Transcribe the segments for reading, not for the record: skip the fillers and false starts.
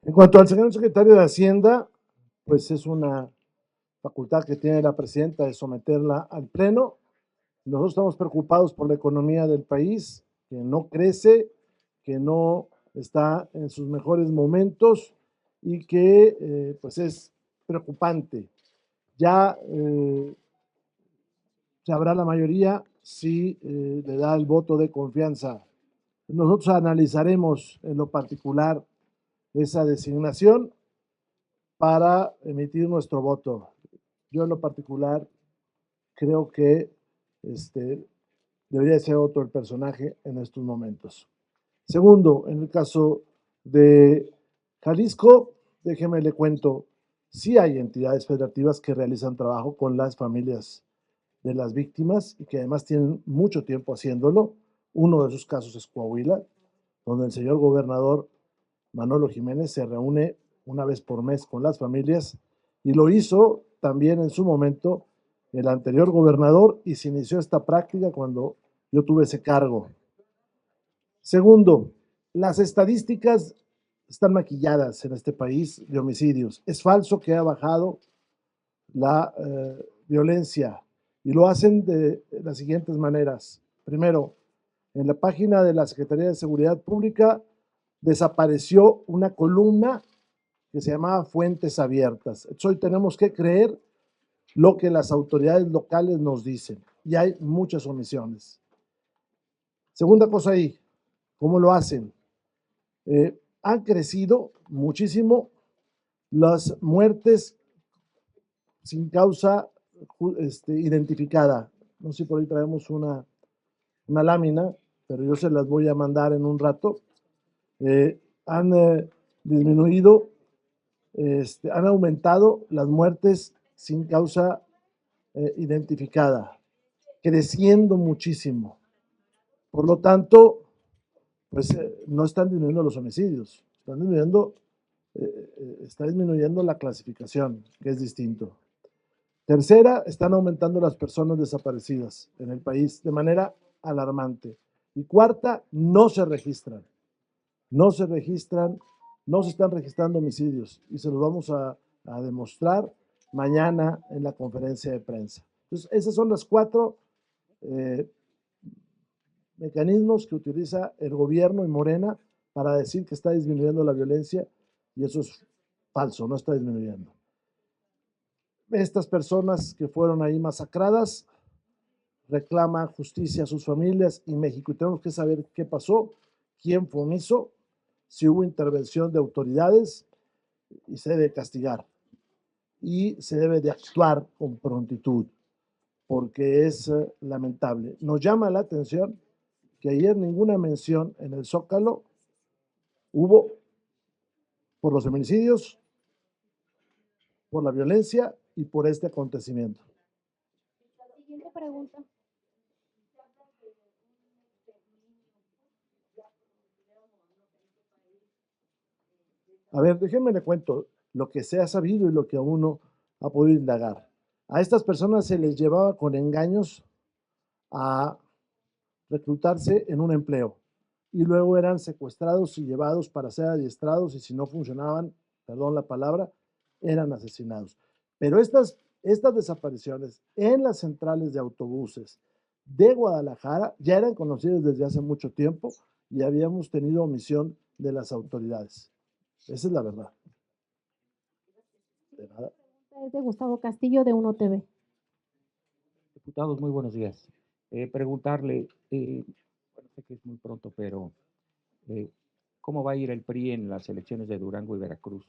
En cuanto al señor secretario de Hacienda, pues es una facultad que tiene la presidenta de someterla al Pleno. Nosotros estamos preocupados por la economía del país, que no crece, que no está en sus mejores momentos y que pues es preocupante. Ya sabrá la mayoría si le da el voto de confianza. Nosotros analizaremos en lo particular esa designación para emitir nuestro voto. Yo en lo particular creo que debería ser otro el personaje en estos momentos. Segundo, en el caso de Jalisco, déjeme le cuento, sí hay entidades federativas que realizan trabajo con las familias de las víctimas y que además tienen mucho tiempo haciéndolo. Uno de esos casos es Coahuila, donde el señor gobernador Manolo Jiménez se reúne una vez por mes con las familias y lo hizo también en su momento el anterior gobernador y se inició esta práctica cuando yo tuve ese cargo. Segundo, las estadísticas están maquilladas en este país de homicidios. Es falso que ha bajado la violencia y lo hacen de las siguientes maneras. Primero, en la página de la Secretaría de Seguridad Pública desapareció una columna que se llamaba Fuentes Abiertas. Entonces, hoy tenemos que creer lo que las autoridades locales nos dicen y hay muchas omisiones. Segunda cosa ahí, ¿cómo lo hacen? Han crecido muchísimo las muertes sin causa identificada. No sé si por ahí traemos una lámina, pero yo se las voy a mandar en un rato. Han disminuido, han aumentado las muertes sin causa identificada, creciendo muchísimo. Por lo tanto, pues no están disminuyendo los homicidios, están disminuyendo, está disminuyendo la clasificación, que es distinto. Tercera, están aumentando las personas desaparecidas en el país de manera alarmante. Y cuarta, no se registran, no se registran, no se están registrando homicidios y se los vamos a demostrar mañana en la conferencia de prensa. Entonces, esas son las cuatro eh, mecanismos que utiliza el gobierno y Morena para decir que está disminuyendo la violencia y eso es falso, no está disminuyendo. Estas personas que fueron ahí masacradas reclaman justicia a sus familias y México. Y tenemos que saber qué pasó, quién fue omiso, si hubo intervención de autoridades y se debe castigar. Y se debe de actuar con prontitud, porque es lamentable. Nos llama la atención que ayer ninguna mención en el Zócalo hubo por los feminicidios, por la violencia y por este acontecimiento. La siguiente pregunta. A ver, déjenme le cuento lo que se ha sabido y lo que uno ha podido indagar. A estas personas se les llevaba con engaños a reclutarse en un empleo y luego eran secuestrados y llevados para ser adiestrados y si no funcionaban, perdón la palabra, eran asesinados. Pero estas desapariciones en las centrales de autobuses de Guadalajara ya eran conocidas desde hace mucho tiempo y habíamos tenido omisión de las autoridades. Esa es la verdad. De nada. Es de Gustavo Castillo de Uno TV. Diputados, muy buenos días. Preguntarle, bueno, sé que es muy pronto, pero ¿cómo va a ir el PRI en las elecciones de Durango y Veracruz?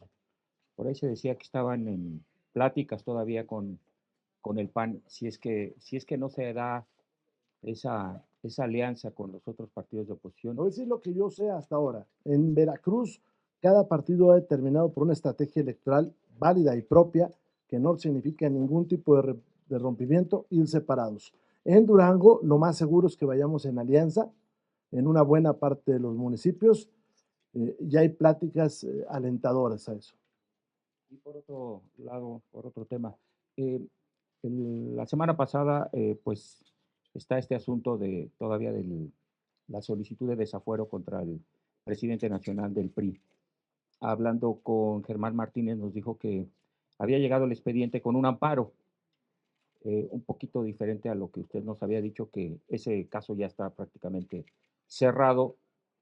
Por ahí se decía que estaban en pláticas todavía con el PAN, si es que no se da esa alianza con los otros partidos de oposición. No es lo que yo sé hasta ahora. En Veracruz, cada partido ha determinado por una estrategia electoral válida y propia que no significa ningún tipo de rompimiento, ir separados. En Durango, lo más seguro es que vayamos en alianza en una buena parte de los municipios. Ya hay pláticas alentadoras a eso. Y por otro lado, por otro tema, la semana pasada, pues está este asunto de todavía de la solicitud de desafuero contra el presidente nacional del PRI. hablando con Germán Martínez, nos dijo que había llegado el expediente con un amparo, un poquito diferente a lo que usted nos había dicho, que ese caso ya está prácticamente cerrado,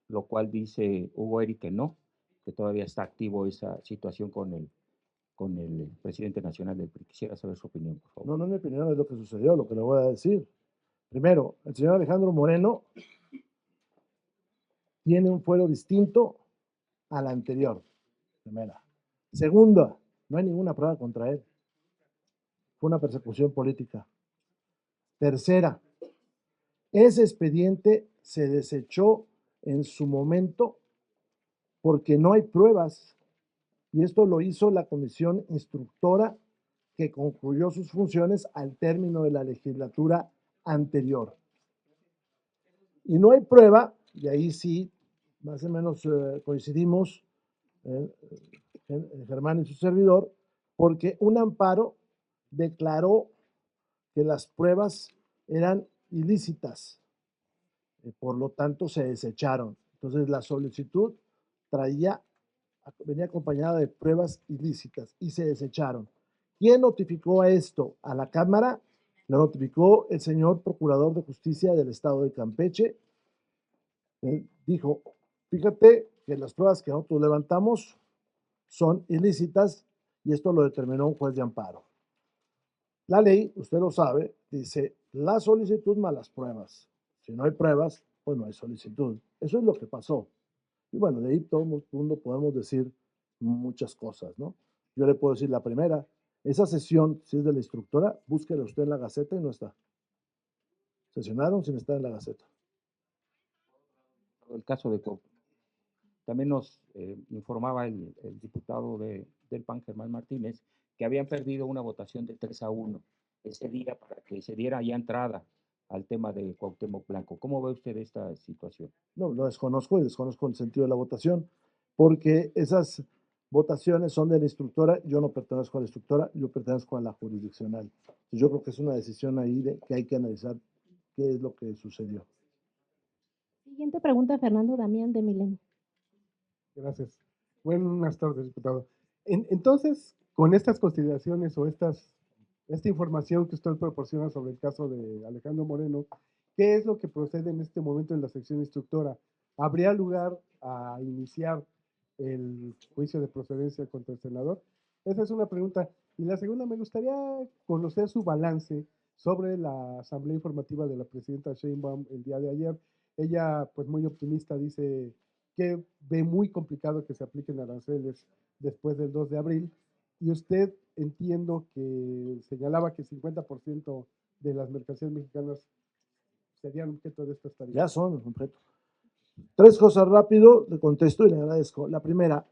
lo cual dice Hugo Eric que no, que todavía está activo esa situación con el presidente nacional del PRI. Quisiera saber su opinión, por favor. No, no es mi opinión, es lo que sucedió, lo que le voy a decir. Primero, el señor Alejandro Moreno tiene un fuero distinto al anterior. Primera. Segunda, no hay ninguna prueba contra él. Fue una persecución política. Tercera, ese expediente se desechó en su momento porque no hay pruebas. Y esto lo hizo la comisión instructora que concluyó sus funciones al término de la legislatura anterior. Y no hay prueba, y ahí sí, más o menos coincidimos, Germán y su servidor, porque un amparo declaró que las pruebas eran ilícitas, por lo tanto se desecharon. Entonces la solicitud venía acompañada de pruebas ilícitas y se desecharon. ¿Quién notificó a esto? A la Cámara lo notificó el señor Procurador de Justicia del Estado de Campeche. Dijo, fíjate que las pruebas que nosotros levantamos son ilícitas y esto lo determinó un juez de amparo. La ley, usted lo sabe, dice la solicitud más las pruebas. Si no hay pruebas, pues no hay solicitud. Eso es lo que pasó. Y bueno, de ahí todo el mundo podemos decir muchas cosas, ¿no? Yo le puedo decir la primera, esa sesión, si es de la instructora, búsquela usted en la Gaceta y no está. Sesionaron sin estar en la Gaceta. El caso de Cuauhtémoc. También nos informaba el diputado del PAN, Germán Martínez, que habían perdido una votación de 3-1 ese día para que se diera ya entrada al tema de Cuauhtémoc Blanco. ¿Cómo ve usted esta situación? No, lo desconozco y desconozco el sentido de la votación, porque esas votaciones son de la instructora, yo no pertenezco a la instructora, yo pertenezco a la jurisdiccional. Yo creo que es una decisión ahí que hay que analizar qué es lo que sucedió. Siguiente pregunta, Fernando Damián de Milenio. Gracias. Buenas tardes, diputado. Entonces, con estas consideraciones o esta información que usted proporciona sobre el caso de Alejandro Moreno, ¿qué es lo que procede en este momento en la sección instructora? ¿Habría lugar a iniciar el juicio de procedencia contra el senador? Esa es una pregunta. Y la segunda, me gustaría conocer su balance sobre la asamblea informativa de la presidenta Sheinbaum el día de ayer. Ella, pues muy optimista, dice que ve muy complicado que se apliquen aranceles después del 2 de abril. Y usted, entiendo que señalaba que 50% de las mercancías mexicanas serían objeto de estas tarifas. Ya son objeto. Tres cosas rápido, le contesto y le agradezco. La primera,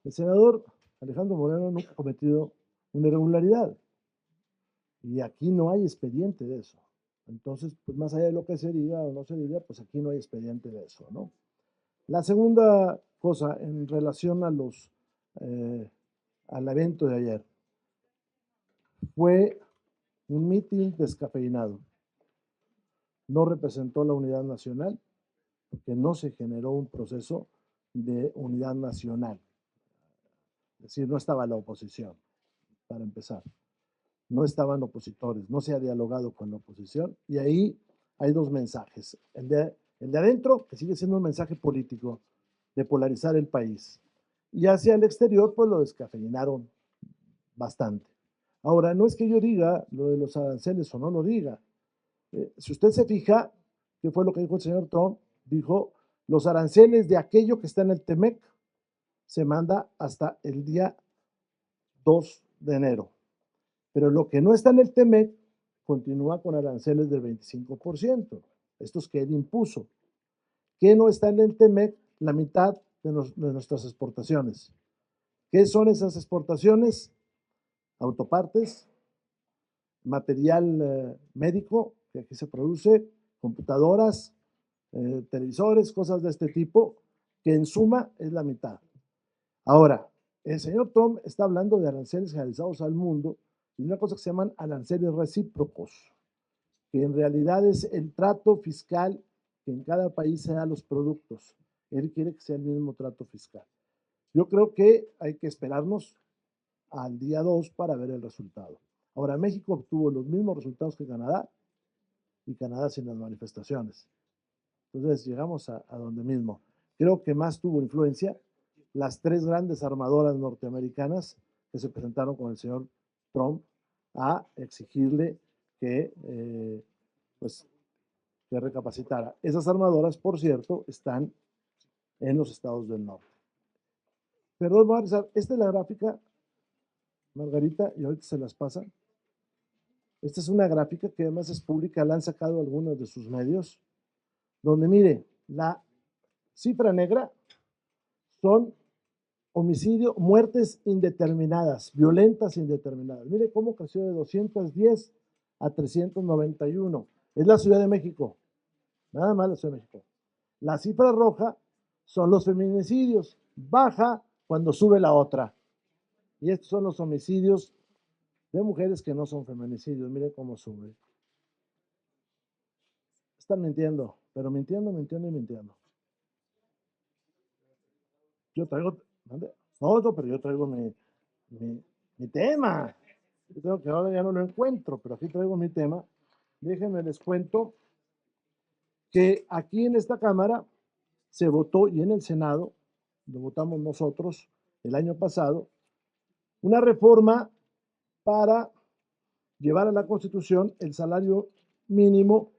el senador Alejandro Moreno nunca ha cometido una irregularidad. Y aquí no hay expediente de eso. Entonces, pues más allá de lo que se diga o no se diga, pues aquí no hay expediente de eso, ¿no? La segunda cosa, en relación a al evento de ayer, fue un mitin descafeinado. No representó la unidad nacional, porque no se generó un proceso de unidad nacional. Es decir, no estaba la oposición, para empezar. No estaban opositores, no se ha dialogado con la oposición, y ahí hay dos mensajes. El de adentro, que sigue siendo un mensaje político de polarizar el país, y hacia el exterior, pues lo descafeinaron bastante. Ahora, no es que yo diga lo de los aranceles o no lo diga. Si usted se fija, ¿qué fue lo que dijo el señor Trump? Dijo, los aranceles de aquello que está en el TEMEC se manda hasta el día 2 de enero. Pero lo que no está en el TEMEC continúa con aranceles del 25%. Estos que él impuso. ¿Qué no está en el TEMEC? La mitad de nuestras exportaciones. ¿Qué son esas exportaciones? Autopartes, material médico que aquí se produce, computadoras, televisores, cosas de este tipo, que en suma es la mitad. Ahora, el señor Trump está hablando de aranceles generalizados al mundo y una cosa que se llaman aranceles recíprocos, que en realidad es el trato fiscal que en cada país se da a los productos. Él quiere que sea el mismo trato fiscal. Yo creo que hay que esperarnos al día 2 para ver el resultado. Ahora, México obtuvo los mismos resultados que Canadá y Canadá sin las manifestaciones. Entonces llegamos a donde mismo. Creo que más tuvo influencia las tres grandes armadoras norteamericanas que se presentaron con el señor Trump a exigirle que, pues, que recapacitara. Esas armadoras, por cierto, están en los estados del norte. Perdón, Marisa, esta es la gráfica, Margarita, y ahorita se las pasa. Esta es una gráfica que además es pública, la han sacado algunos de sus medios, donde mire, la cifra negra son homicidio, muertes indeterminadas, violentas indeterminadas. Mire cómo creció de 210 a 391. Es la Ciudad de México, nada más la Ciudad de México. La cifra roja son los feminicidios, baja cuando sube la otra. Y estos son los homicidios de mujeres que no son feminicidios. Mire cómo sube. Están mintiendo, pero mintiendo. Yo traigo, no, pero yo traigo mi tema. Yo creo que ahora ya no lo encuentro, pero aquí traigo mi tema. Déjenme les cuento que aquí en esta Cámara se votó y en el Senado, lo votamos nosotros el año pasado, una reforma para llevar a la Constitución el salario mínimo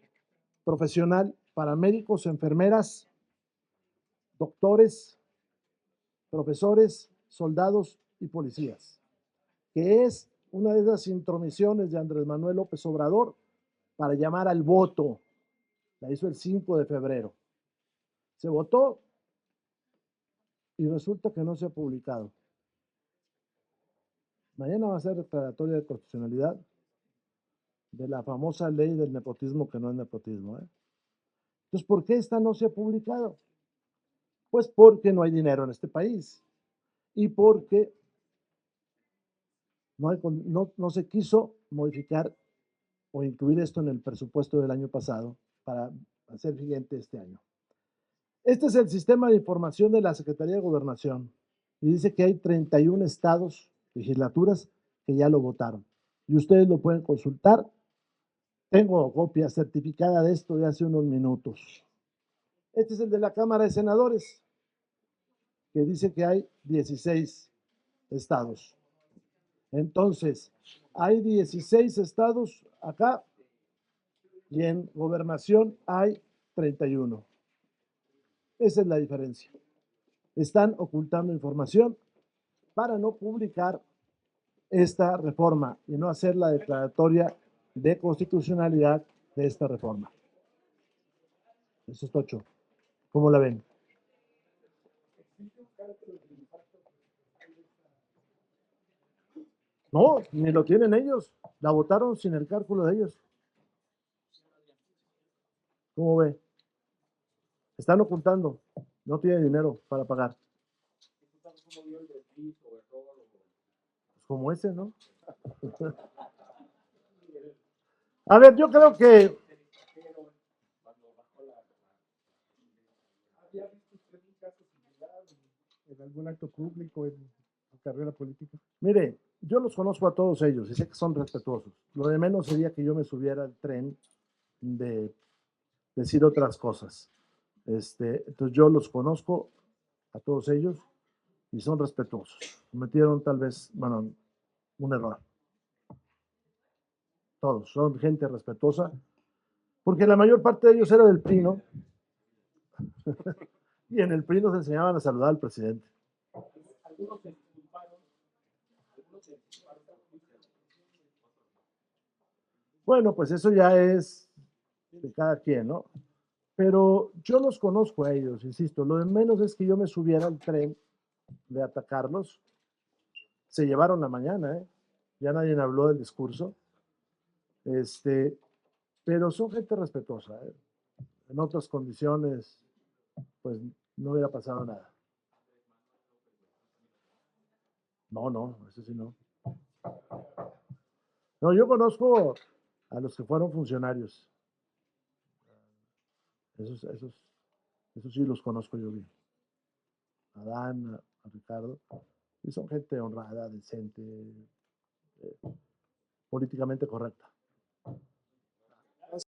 profesional para médicos, enfermeras, doctores, profesores, soldados y policías, que es una de esas intromisiones de Andrés Manuel López Obrador para llamar al voto. La hizo el 5 de febrero. Se votó y resulta que no se ha publicado. Mañana va a ser declaratoria de constitucionalidad de la famosa ley del nepotismo que no es nepotismo. Entonces, ¿por qué esta no se ha publicado? Pues porque no hay dinero en este país y porque no se quiso modificar o incluir esto en el presupuesto del año pasado para hacer vigente este año. Este es el sistema de información de la Secretaría de Gobernación y dice que hay 31 estados, legislaturas, que ya lo votaron. Y ustedes lo pueden consultar. Tengo copia certificada de esto de hace unos minutos. Este es el de la Cámara de Senadores, que dice que hay 16 estados. Entonces, hay 16 estados acá y en gobernación hay 31. Esa es la diferencia. Están ocultando información para no publicar esta reforma y no hacer la declaratoria de constitucionalidad de esta reforma. Eso es tocho. ¿Cómo la ven? No, ni lo tienen ellos. La votaron sin el cálculo de ellos. ¿Cómo ve? Están ocultando. No tiene dinero para pagar. Como ese, ¿no? A ver, yo creo que en algún acto público, en su carrera política. mire, yo los conozco a todos ellos y sé que son respetuosos. Lo de menos sería que yo me subiera al tren de decir otras cosas. Entonces yo los conozco a todos ellos y son respetuosos. Cometieron tal vez, bueno, un error. Todos son gente respetuosa, porque la mayor parte de ellos era del PRI, ¿no? Y en el PRI nos enseñaban a saludar al presidente. Bueno, pues eso ya es de cada quien, ¿no? Pero yo los conozco a ellos, insisto. Lo de menos es que yo me subiera al tren de atacarlos. Se llevaron la mañana, ¿eh? Ya nadie habló del discurso. Pero son gente respetuosa, ¿eh? En otras condiciones, pues no hubiera pasado nada. No, eso sí no. No, yo conozco a los que fueron funcionarios. Esos sí los conozco yo bien. Adán, a Ricardo, y son gente honrada, decente, políticamente correcta.